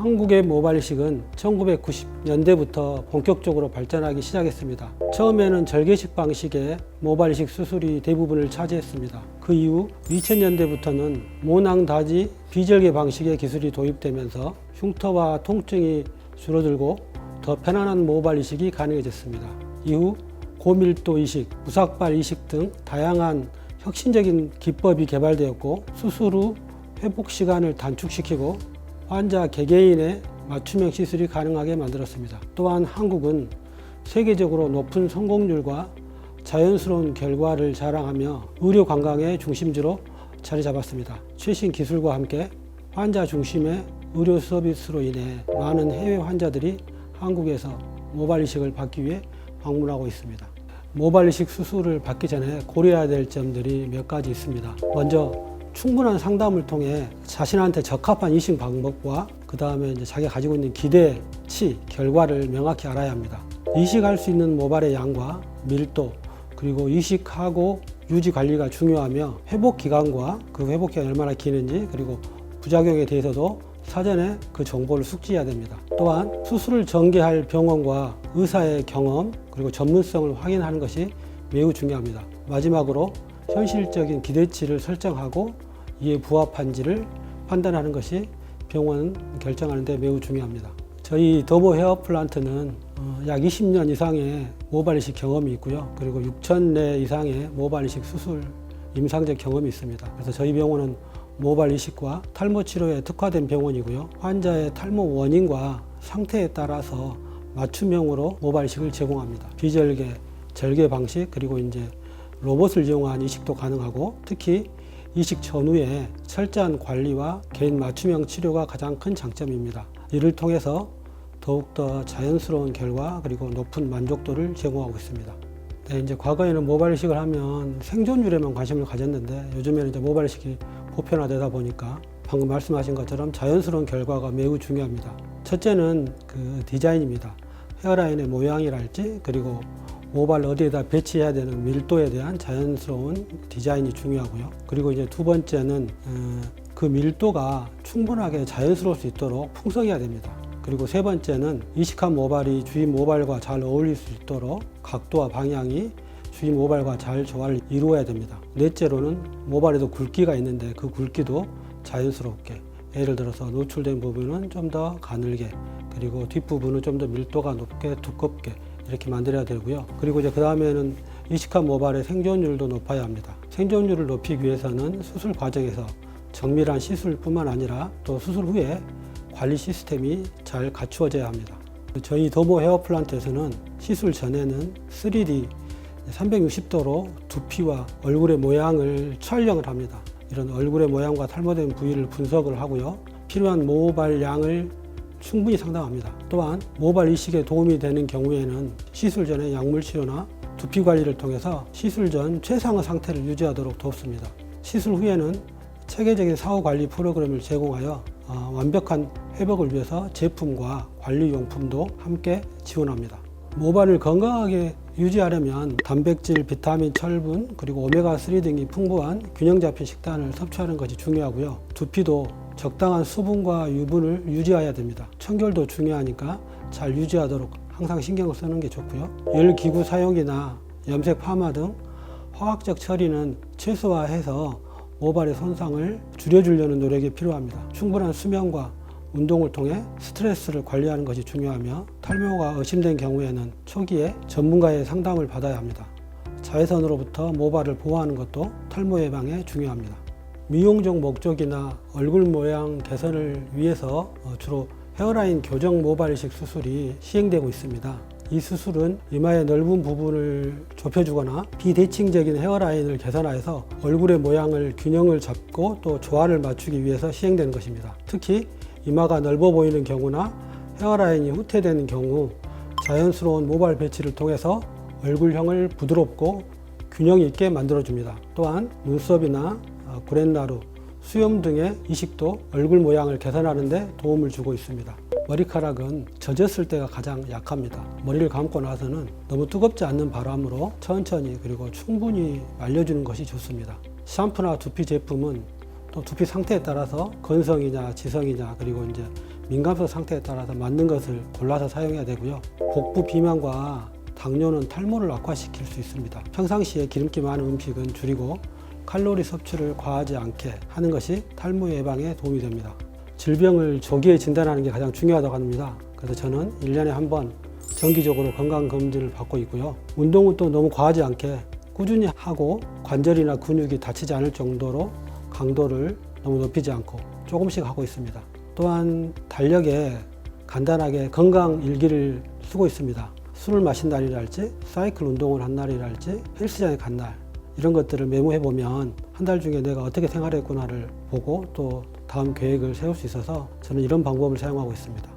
한국의 모발 이식은 1990년대부터 본격적으로 발전하기 시작했습니다. 처음에는 절개식 방식의 모발 이식 수술이 대부분을 차지했습니다. 그 이후 2000년대부터는 모낭다지 비절개 방식의 기술이 도입되면서 흉터와 통증이 줄어들고 더 편안한 모발 이식이 가능해졌습니다. 이후 고밀도 이식, 무삭발 이식 등 다양한 혁신적인 기법이 개발되었고, 수술 후 회복 시간을 단축시키고 환자 개개인의 맞춤형 시술이 가능하게 만들었습니다. 또한 한국은 세계적으로 높은 성공률과 자연스러운 결과를 자랑하며 의료 관광의 중심지로 자리 잡았습니다. 최신 기술과 함께 환자 중심의 의료 서비스로 인해 많은 해외 환자들이 한국에서 모발 이식을 받기 위해 방문하고 있습니다. 모발 이식 수술을 받기 전에 고려해야 될 점들이 몇 가지 있습니다. 먼저 충분한 상담을 통해 자신한테 적합한 이식 방법과 그 다음에 이제 자기가 가지고 있는 기대치, 결과를 명확히 알아야 합니다. 이식할 수 있는 모발의 양과 밀도, 그리고 이식하고 유지 관리가 중요하며 회복 기간과 그 회복 기간이 얼마나 기는지, 그리고 부작용에 대해서도 사전에 그 정보를 숙지해야 됩니다. 또한 수술을 전개할 병원과 의사의 경험 그리고 전문성을 확인하는 것이 매우 중요합니다. 마지막으로 현실적인 기대치를 설정하고 이에 부합한지를 판단하는 것이 병원 결정하는 데 매우 중요합니다. 저희 더모 헤어 플란트는 약 20년 이상의 모발 이식 경험이 있고요. 그리고 6,000례 이상의 모발 이식 수술 임상적 경험이 있습니다. 그래서 저희 병원은 모발 이식과 탈모 치료에 특화된 병원이고요. 환자의 탈모 원인과 상태에 따라서 맞춤형으로 모발 이식을 제공합니다. 비절개, 절개 방식, 그리고 이제 로봇을 이용한 이식도 가능하고, 특히 이식 전후에 철저한 관리와 개인 맞춤형 치료가 가장 큰 장점입니다. 이를 통해서 더욱더 자연스러운 결과 그리고 높은 만족도를 제공하고 있습니다. 네, 이제 과거에는 모발 이식을 하면 생존율에만 관심을 가졌는데, 요즘에는 이제 모발 이식이 보편화되다 보니까 방금 말씀하신 것처럼 자연스러운 결과가 매우 중요합니다. 첫째는 그 디자인입니다. 헤어라인의 모양이랄지, 그리고 모발 어디에다 배치해야 되는 밀도에 대한 자연스러운 디자인이 중요하고요. 그리고 이제 두 번째는 그 밀도가 충분하게 자연스러울 수 있도록 풍성해야 됩니다. 그리고 세 번째는 이식한 모발이 주위 모발과 잘 어울릴 수 있도록 각도와 방향이 주위 모발과 잘 조화를 이루어야 됩니다. 넷째로는 모발에도 굵기가 있는데 그 굵기도 자연스럽게, 예를 들어서 노출된 부분은 좀 더 가늘게, 그리고 뒷부분은 좀 더 밀도가 높게 두껍게 이렇게 만들어야 되고요. 그리고 이제 그 다음에는 이식한 모발의 생존율도 높아야 합니다. 생존율을 높이기 위해서는 수술 과정에서 정밀한 시술뿐만 아니라 또 수술 후에 관리 시스템이 잘 갖추어져야 합니다. 저희 더모 헤어 플란트에서는 시술 전에는 3D 360도로 두피와 얼굴의 모양을 촬영을 합니다. 이런 얼굴의 모양과 탈모된 부위를 분석을 하고요. 필요한 모발 양을 충분히 상담합니다. 또한 모발 이식에 도움이 되는 경우에는 시술 전에 약물 치료나 두피 관리를 통해서 시술 전 최상의 상태를 유지하도록 돕습니다. 시술 후에는 체계적인 사후 관리 프로그램을 제공하여 완벽한 회복을 위해서 제품과 관리용품도 함께 지원합니다. 모발을 건강하게 유지하려면 단백질, 비타민, 철분, 그리고 오메가3 등이 풍부한 균형 잡힌 식단을 섭취하는 것이 중요하고요. 두피도 적당한 수분과 유분을 유지해야 됩니다. 청결도 중요하니까 잘 유지하도록 항상 신경을 쓰는 게 좋고요. 열기구 사용이나 염색 파마 등 화학적 처리는 최소화해서 모발의 손상을 줄여주려는 노력이 필요합니다. 충분한 수면과 운동을 통해 스트레스를 관리하는 것이 중요하며, 탈모가 의심된 경우에는 초기에 전문가의 상담을 받아야 합니다. 자외선으로부터 모발을 보호하는 것도 탈모 예방에 중요합니다. 미용적 목적이나 얼굴 모양 개선을 위해서 주로 헤어라인 교정 모발 이식 수술이 시행되고 있습니다. 이 수술은 이마의 넓은 부분을 좁혀주거나 비대칭적인 헤어라인을 개선하여서 얼굴의 모양을 균형을 잡고 또 조화를 맞추기 위해서 시행되는 것입니다. 특히 이마가 넓어 보이는 경우나 헤어라인이 후퇴되는 경우 자연스러운 모발 배치를 통해서 얼굴형을 부드럽고 균형 있게 만들어줍니다. 또한 눈썹이나 구렛나루, 수염 등의 이식도 얼굴 모양을 개선하는 데 도움을 주고 있습니다. 머리카락은 젖었을 때가 가장 약합니다. 머리를 감고 나서는 너무 뜨겁지 않는 바람으로 천천히 그리고 충분히 말려주는 것이 좋습니다. 샴푸나 두피 제품은 또 두피 상태에 따라서 건성이냐 지성이냐 그리고 이제 민감도 상태에 따라서 맞는 것을 골라서 사용해야 되고요. 복부 비만과 당뇨는 탈모를 악화시킬 수 있습니다. 평상시에 기름기 많은 음식은 줄이고 칼로리 섭취를 과하지 않게 하는 것이 탈모 예방에 도움이 됩니다. 질병을 조기에 진단하는 게 가장 중요하다고 합니다. 그래서 저는 1년에 한 번 정기적으로 건강검진을 받고 있고요. 운동은 또 너무 과하지 않게 꾸준히 하고 관절이나 근육이 다치지 않을 정도로 강도를 너무 높이지 않고 조금씩 하고 있습니다. 또한 달력에 간단하게 건강 일기를 쓰고 있습니다. 술을 마신 날이랄지 사이클 운동을 한 날이랄지 헬스장에 간 날 이런 것들을 메모해 보면 한 달 중에 내가 어떻게 생활했구나를 보고 또 다음 계획을 세울 수 있어서 저는 이런 방법을 사용하고 있습니다.